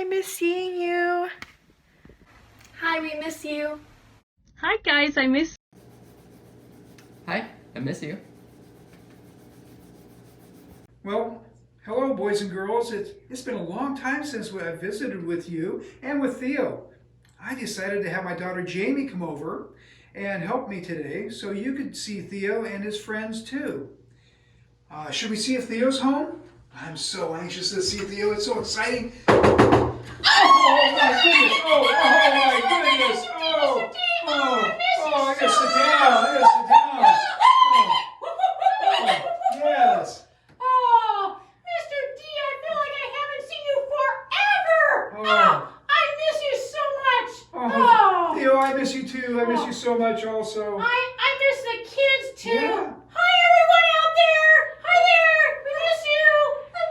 I miss seeing you. Hi, we miss you. Hi guys, I miss. Hi, I miss you. Well, hello boys and girls. It's been a long time since I visited with you and with Theo. I decided to have my daughter Jamie come over and help me today so you could see Theo and his friends too. Should we see if Theo's home? I'm so anxious to see Theo. It's so exciting. Oh my goodness! Oh my goodness! Oh, I gotta sit down. I gotta sit down. Yes. Oh, Mr. D, I feel like I haven't seen you forever. Oh. I miss you so much. Oh, Theo, I miss you too. I miss you so much also. I miss the kids too. Yeah. Hi, everyone out there. Hi there. We miss you.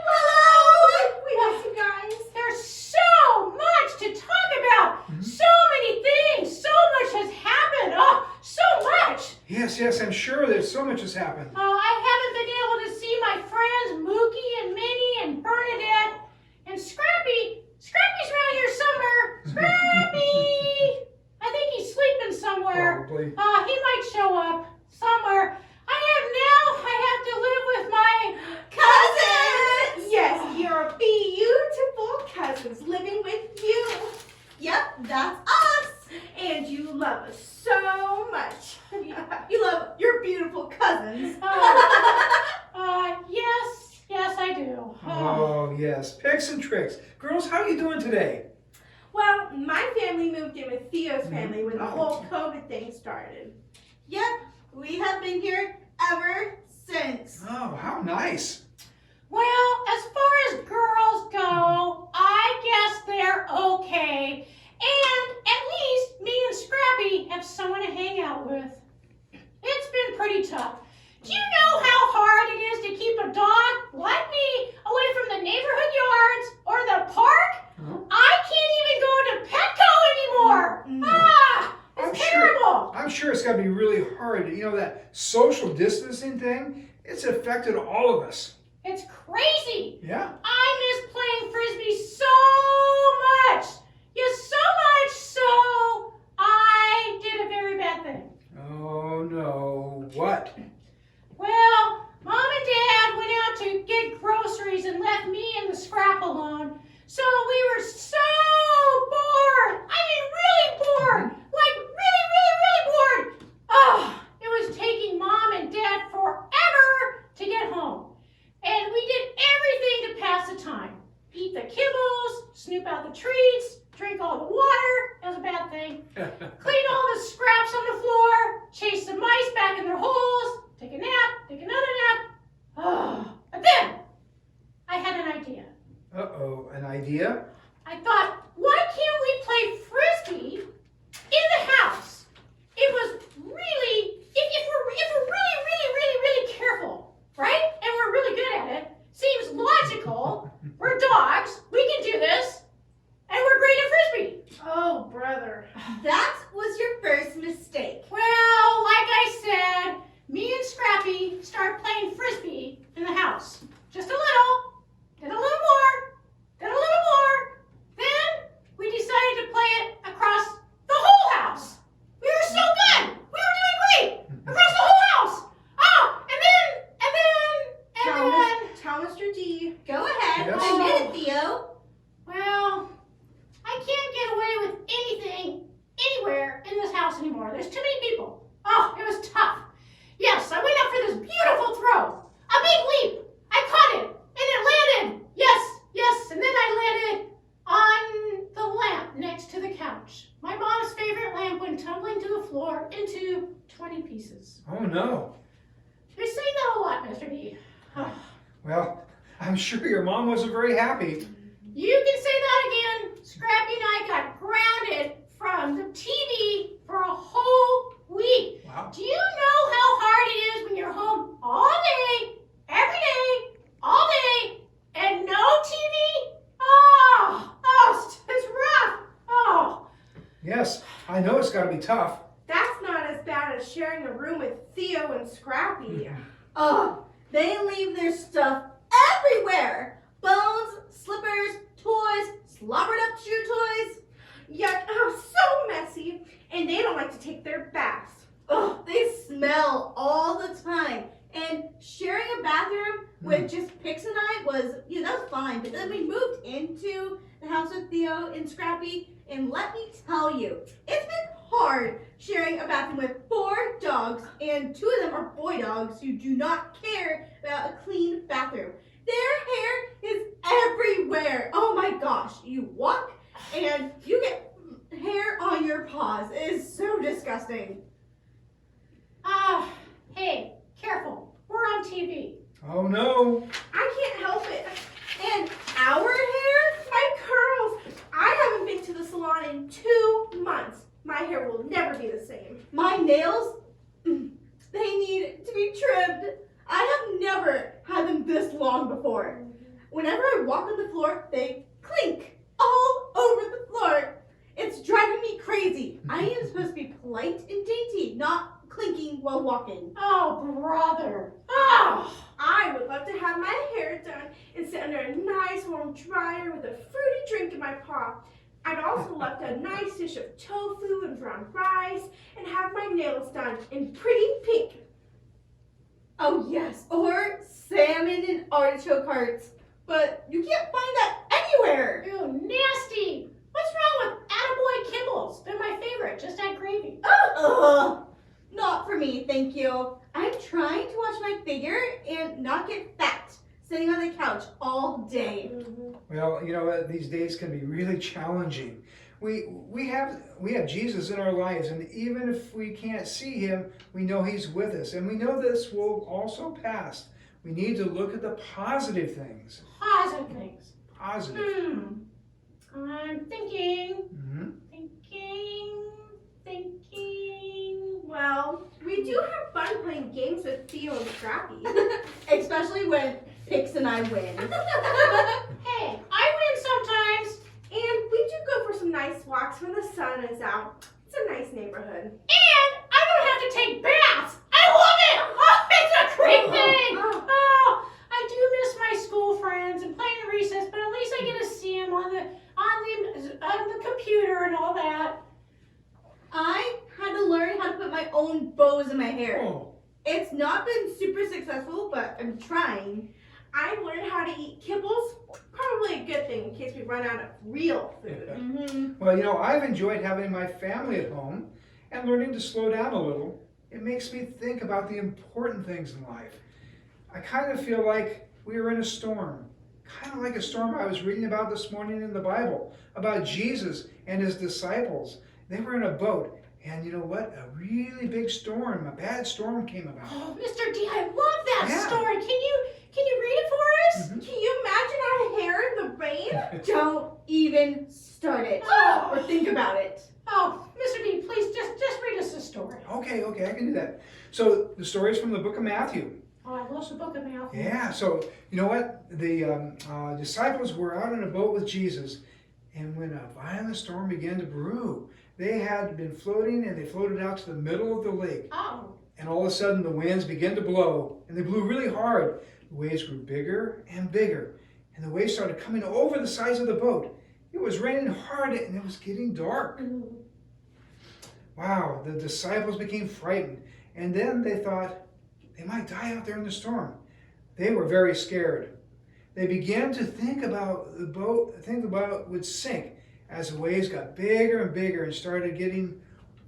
Hello. We miss you guys. There's so much to talk about. So many things. So much has happened. Oh, so much. Yes, I'm sure there's so much has happened. Oh, I haven't been able to see my friends Mookie and Minnie and Bernadette and Scrappy. Scrappy's around here somewhere. Scrappy! I think he's sleeping somewhere. Probably. He might show up somewhere. I have to live with my Cousins! Yes, your beautiful cousins living with you. Yep, that's us. And you love us so much. You love your beautiful cousins. Yes, I do. Oh, yes. Picks and tricks. Girls, how are you doing today? Well, my family moved in with Theo's family when the whole COVID thing started. Yep, we have been here ever since. Oh, how nice. Well, as far as girls go, I guess they're okay. And at least me and Scrappy have someone to hang out with. It's been pretty tough. Do you know how hard it is to keep a dog like me away from the neighborhood yards or the park? I can't even go to Petco anymore. It's terrible. I'm sure it's got to be really hard. You know, that social distancing thing, it's affected all of us. It's crazy. Yeah. I miss playing Frisbee so much. Yes, so much so I did a very bad thing. Oh, no. What? Well, Mom and Dad went out to get groceries and left me and the Scrap alone. So we were so bored. I mean, really bored. Like, really bored. It was taking Mom and Dad forever to get home. And we did everything to pass the time. Eat the kibbles, snoop out the treats, drink all the water. That was a bad thing. Clean all the scraps on the floor, chase the mice back in their holes, take a nap, take another nap. But then, I had an idea. Uh-oh, an idea? I thought, why can't we play Frisbee in the house? It was really, if we're really careful, right? And we're really good at it, seems logical. We're dogs, we can do this, and we're great at Frisbee. Oh, brother. That was your first mistake. Well, like I said, me and Scrappy started playing Frisbee in the house. Just a little, did a little more, did a little more. Then we decided to play it across the whole house. We were so good. We were doing great across the whole house. Tell Mr. D. Go ahead. Yes. Admit it, Theo. Well, I can't get away with anything anywhere in this house anymore. There's too many people. It was tough. Yes, I went up for this beautiful throw. A big leap. I caught it, and it landed. Yes, and then I landed on the lamp next to the couch. My mom's favorite lamp went tumbling to the floor into 20 pieces. Oh, no. You're saying that a lot, Mr. D. Well, I'm sure your mom wasn't very happy. You can say that again. Scrappy and I got grounded from the TV for a whole week. Wow. Do you know how hard it is when you're home all day, every day, all day, and no TV? It's rough. Yes, I know it's got to be tough. That's not as bad as sharing a room with Theo and Scrappy. They leave their stuff everywhere. Bones, slippers, toys, slobbered up chew toys. Yuck, oh, so messy. And they don't like to take their baths. Ugh, they smell all the time. And sharing a bathroom with just Pix and I was, that was fine. But then we moved into the house with Theo and Scrappy. And let me tell you, it's been hard sharing a bathroom with 4 dogs. And 2 of them are boy dogs who do not care about a clean bathroom. Their hair is everywhere. Oh my gosh. You walk and you get hair on your paws. It is so disgusting. Hey, careful. We're on TV. Oh no. I can't help it. And our hair, my curls. I haven't been to the salon in 2 months. My hair will never be the same. My nails, they need to be trimmed. I have never had them this long before. Whenever I walk on the floor, they clink all over the floor. It's driving me crazy. I am supposed to be polite and dainty, not clinking while walking. Oh, brother. Oh, I would love to have my hair done and sit under a nice warm dryer with a fruity drink in my paw. I'd also love to have a nice dish of tofu and brown rice and have my nails done in pretty pink. Oh yes, or salmon and artichoke hearts. But you can't find that anywhere. ew, nasty. What's wrong with attaboy kibbles? They're my favorite. Just add gravy. Ugh, not for me, thank you. I'm trying to watch my figure and not get fat, sitting on the couch all day. Well, these days can be really challenging. We have Jesus in our lives, and even if we can't see him, we know he's with us, and we know this will also pass. We need to look at the positive things. Positive things. Positive. I'm thinking. Mhm. Thinking. Well, we do have fun playing games with Theo and Scrappy. Especially when Pix and I win. Hey, I win sometimes. And we do go for some nice walks when the sun is out. It's a nice neighborhood. And I don't have to take baths. I love it. Oh, it's a great thing. Oh, I do miss my school friends and playing recess, but at least I get to see them on the computer and all that. I had to learn how to put my own bows in my hair. Oh. It's not been super successful, but I'm trying. I learned how to eat kibbles. Probably a good thing in case we run out of real food. Well, I've enjoyed having my family at home and learning to slow down a little. It makes me think about the important things in life. I kind of feel like we are in a storm. Kind of like a storm I was reading about this morning in the Bible, about Jesus and his disciples. They were in a boat, and you know what? A really big storm, a bad storm came about. Oh, Mr. D, I love that Yeah. story. Can you read it for us? Can you imagine our hair in the rain? Don't even start it Oh. or think about it. Oh, Mr. D, please just read us the story. Okay, I can do that. So the story is from the book of Matthew. Oh, I love the book of Matthew. Yeah, so you know what? The disciples were out in a boat with Jesus, and when a violent storm began to brew, they had been floating and they floated out to the middle of the lake. Oh. And all of a sudden the winds began to blow, and they blew really hard. The waves grew bigger and bigger, and the waves started coming over the sides of the boat. It was raining hard and it was getting dark. Wow, the disciples became frightened, and then they thought they might die out there in the storm. They were very scared. They began to think about the boat, would sink as the waves got bigger and bigger and started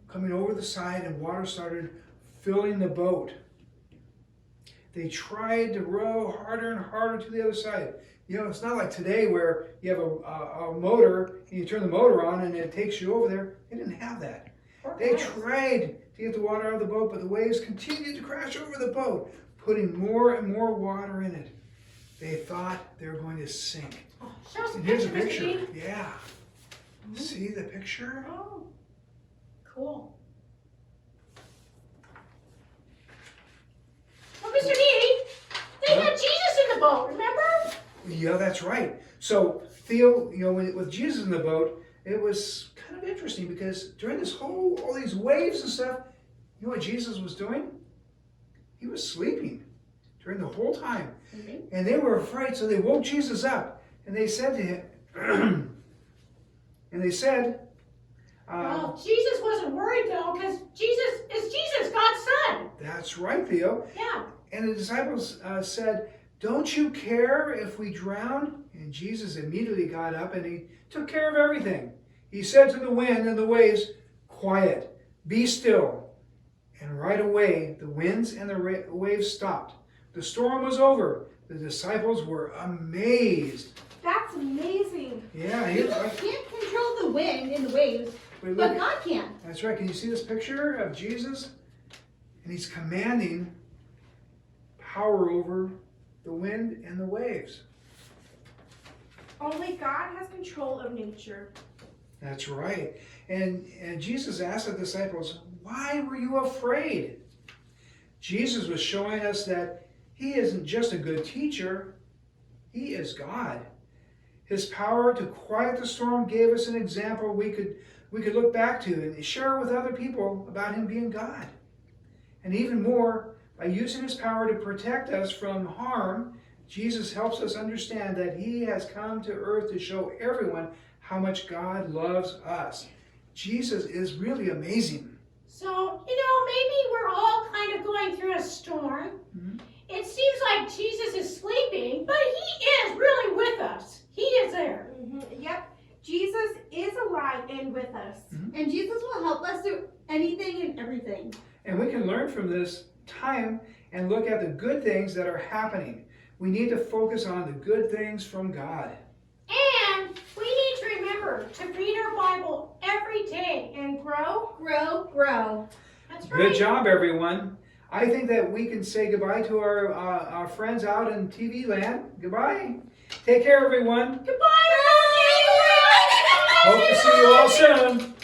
coming over the side, and water started filling the boat. They tried to row harder and harder to the other side. It's not like today where you have a motor and you turn the motor on and it takes you over there. They didn't have that. They tried to get the water out of the boat, but the waves continued to crash over the boat, putting more and more water in it. They thought they were going to sink. Oh, show us the And here's a picture, Mr. picture. D. Yeah. See the picture? Oh, cool. Well, Mr. D, they had Jesus in the boat, remember? Yeah, that's right. So Theo, with Jesus in the boat, it was kind of interesting because during all these waves and stuff, you know what Jesus was doing? He was sleeping during the whole time. And they were afraid, so they woke Jesus up. And they said to him, And they said, Well, Jesus wasn't worried though, because Jesus, God's son. that's right, Theo. Yeah. And the disciples said, don't you care if we drown? And Jesus immediately got up and he took care of everything. He said to the wind and the waves, quiet, be still. And right away, the winds and the waves stopped. The storm was over. The disciples were amazed. That's amazing. Yeah, People can't control the wind and the waves, but God can. That's right. Can you see this picture of Jesus? And he's commanding power over the wind and the waves. Only God has control of nature. That's right. And Jesus asked the disciples, why were you afraid? Jesus was showing us that he isn't just a good teacher, he is God. His power to quiet the storm gave us an example we could look back to and share with other people about him being God. And even more, by using his power to protect us from harm, Jesus helps us understand that he has come to earth to show everyone how much God loves us. Jesus is really amazing. So, maybe we're all kind of going through a storm. Mhm. It seems like Jesus is sleeping, but he is really with us. He is there. Yep. Jesus is alive and with us. And Jesus will help us through anything and everything. And we can learn from this time and look at the good things that are happening. We need to focus on the good things from God. And we need to remember to read our Bible every day. And grow. Grow, grow. That's right. Good job, everyone. I think that we can say goodbye to our friends out in TV land. Goodbye. Take care, everyone. Goodbye, Hope to see you all soon.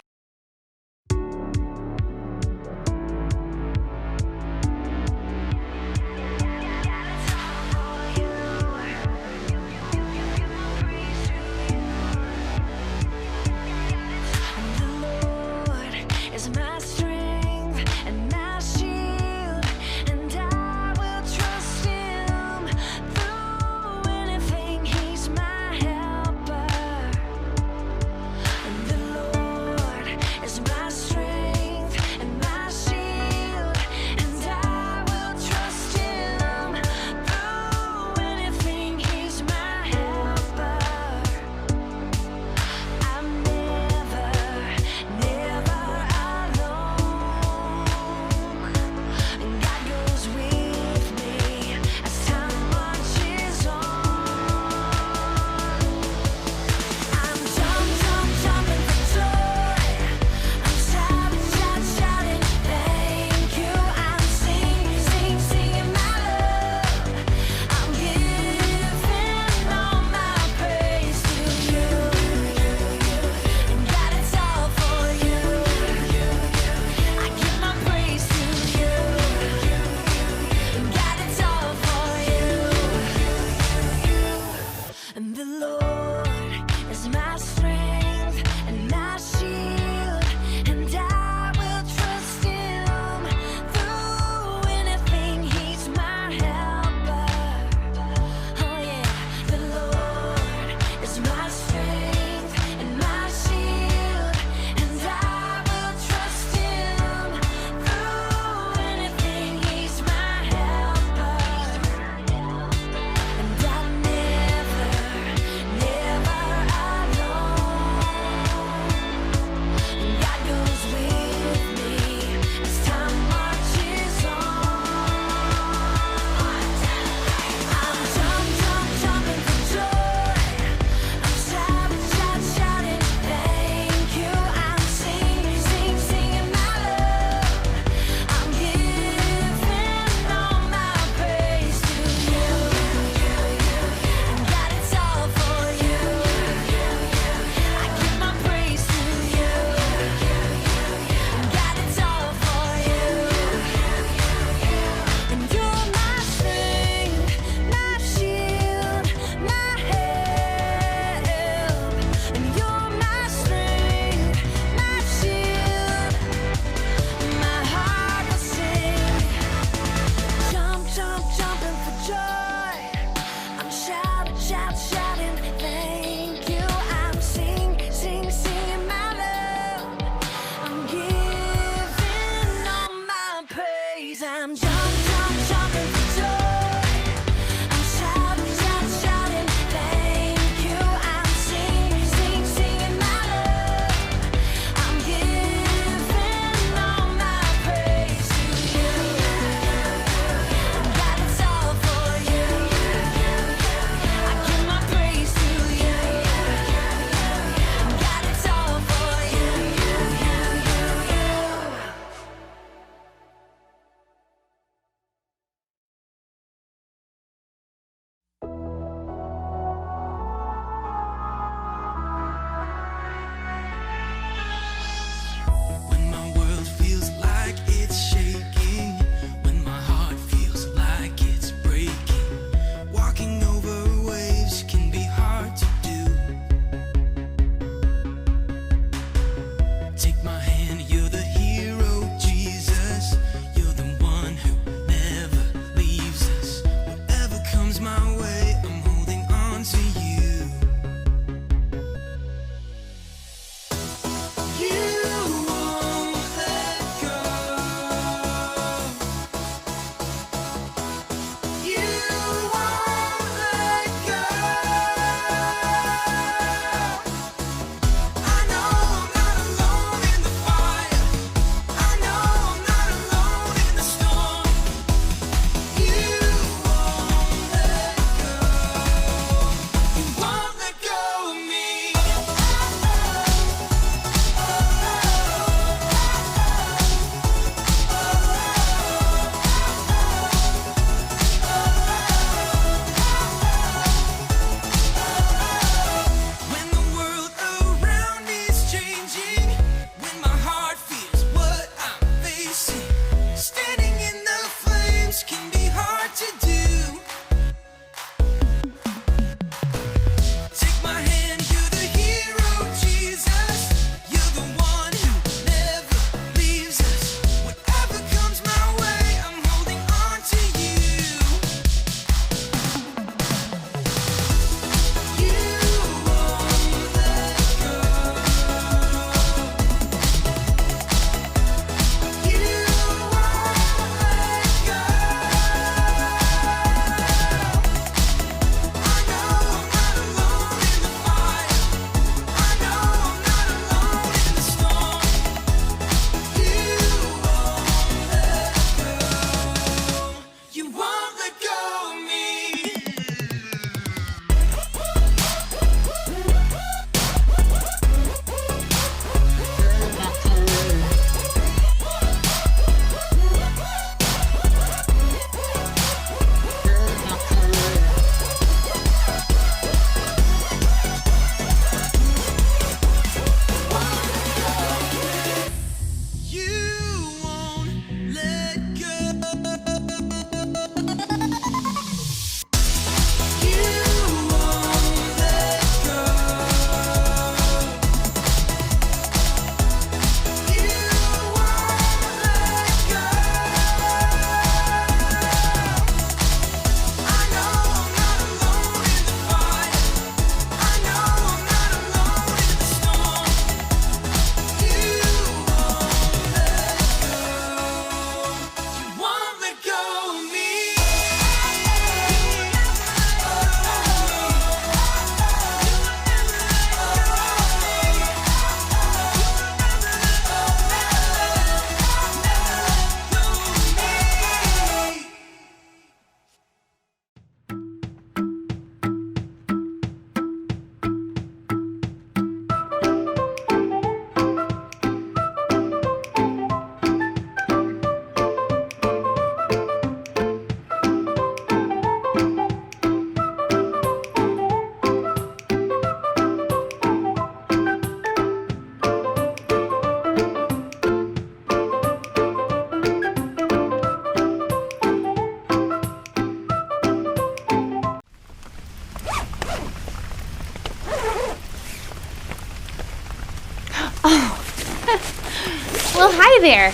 Well, hi there.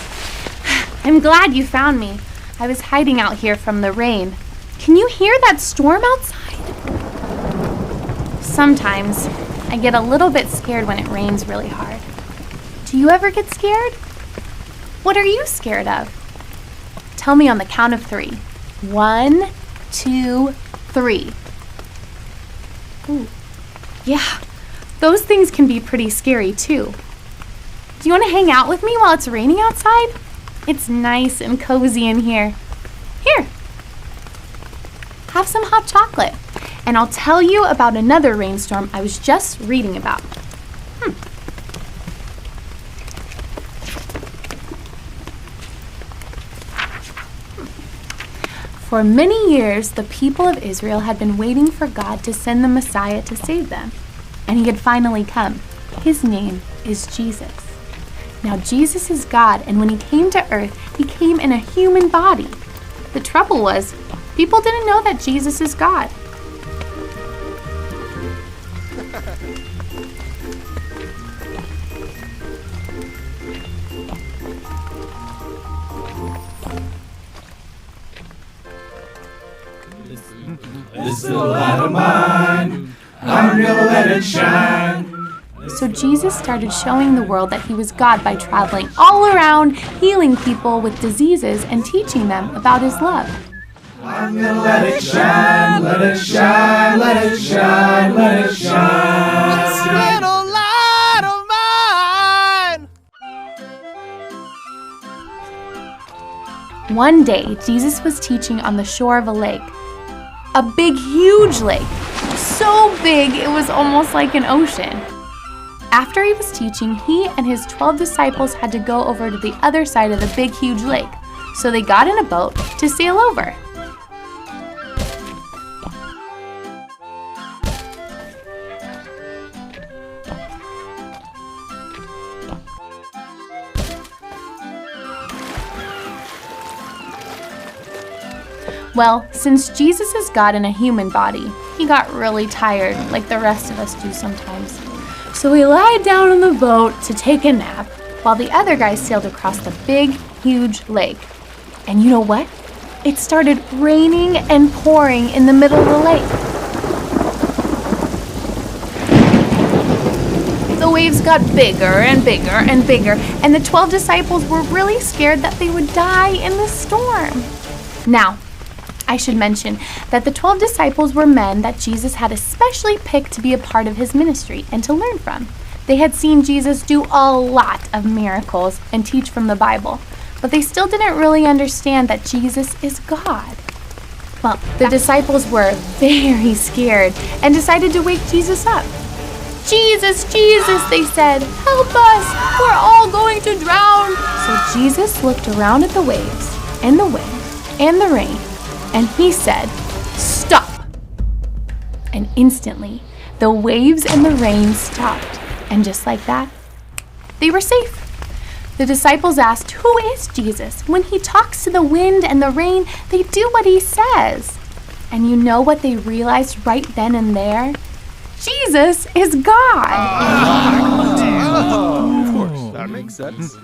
I'm glad you found me. I was hiding out here from the rain. Can you hear that storm outside? Sometimes I get a little bit scared when it rains really hard. Do you ever get scared? What are you scared of? Tell me on the count of 3. 1, 2, 3. Ooh, yeah, those things can be pretty scary too. Do you want to hang out with me while it's raining outside? It's nice and cozy in here. Here, have some hot chocolate, and I'll tell you about another rainstorm I was just reading about. For many years, the people of Israel had been waiting for God to send the Messiah to save them, and he had finally come. His name is Jesus. Now, Jesus is God, and when he came to earth, he came in a human body. The trouble was, people didn't know that Jesus is God. This little light of mine, I'm gonna let it shine. So Jesus started showing the world that he was God by traveling all around, healing people with diseases and teaching them about his love. I'm gonna let it shine, let it shine, let it shine, let it shine. This little light of mine. One day, Jesus was teaching on the shore of a lake. A big, huge lake. So big, it was almost like an ocean. After he was teaching, he and his 12 disciples had to go over to the other side of the big, huge lake. So they got in a boat to sail over. Well, since Jesus is God in a human body, he got really tired, like the rest of us do sometimes. So he lied down on the boat to take a nap, while the other guys sailed across the big, huge lake. And you know what? It started raining and pouring in the middle of the lake. The waves got bigger and bigger and bigger, and the 12 disciples were really scared that they would die in the storm. Now, I should mention that the 12 disciples were men that Jesus had especially picked to be a part of his ministry and to learn from. They had seen Jesus do a lot of miracles and teach from the Bible, but they still didn't really understand that Jesus is God. Well, the disciples were very scared and decided to wake Jesus up. "Jesus, Jesus," they said, "help us, we're all going to drown." So Jesus looked around at the waves and the wind and the rain, and he said, "Stop!" And instantly, the waves and the rain stopped. And just like that, they were safe. The disciples asked, "Who is Jesus? When he talks to the wind and the rain, they do what he says." And you know what they realized right then and there? Jesus is God. Of course, that makes sense.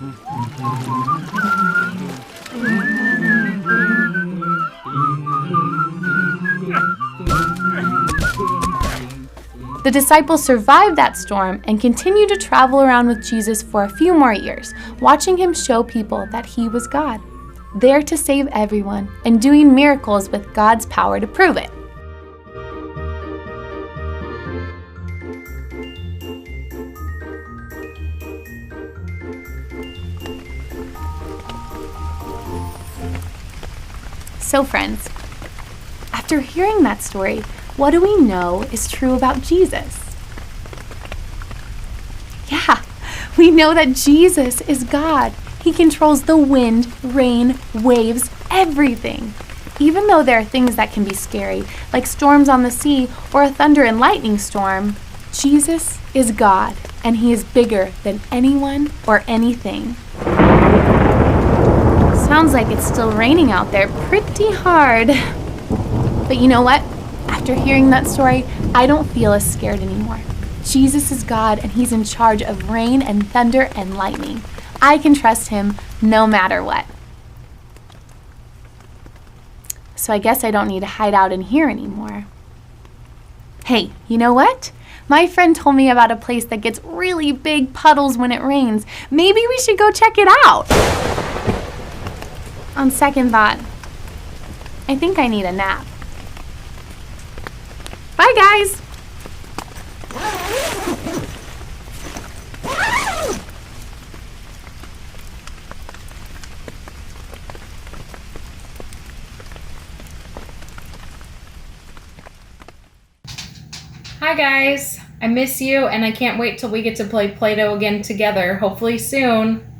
The disciples survived that storm and continued to travel around with Jesus for a few more years, watching him show people that he was God, there to save everyone and doing miracles with God's power to prove it. So friends, after hearing that story, what do we know is true about Jesus? Yeah, we know that Jesus is God. He controls the wind, rain, waves, everything. Even though there are things that can be scary, like storms on the sea or a thunder and lightning storm, Jesus is God, and he is bigger than anyone or anything. Sounds like it's still raining out there pretty hard. But you know what? After hearing that story, I don't feel as scared anymore. Jesus is God, and he's in charge of rain and thunder and lightning. I can trust him no matter what. So I guess I don't need to hide out in here anymore. Hey, you know what? My friend told me about a place that gets really big puddles when it rains. Maybe we should go check it out. On second thought, I think I need a nap. Bye, guys. Hi guys, I miss you and I can't wait till we get to play Play-Doh again together, hopefully soon.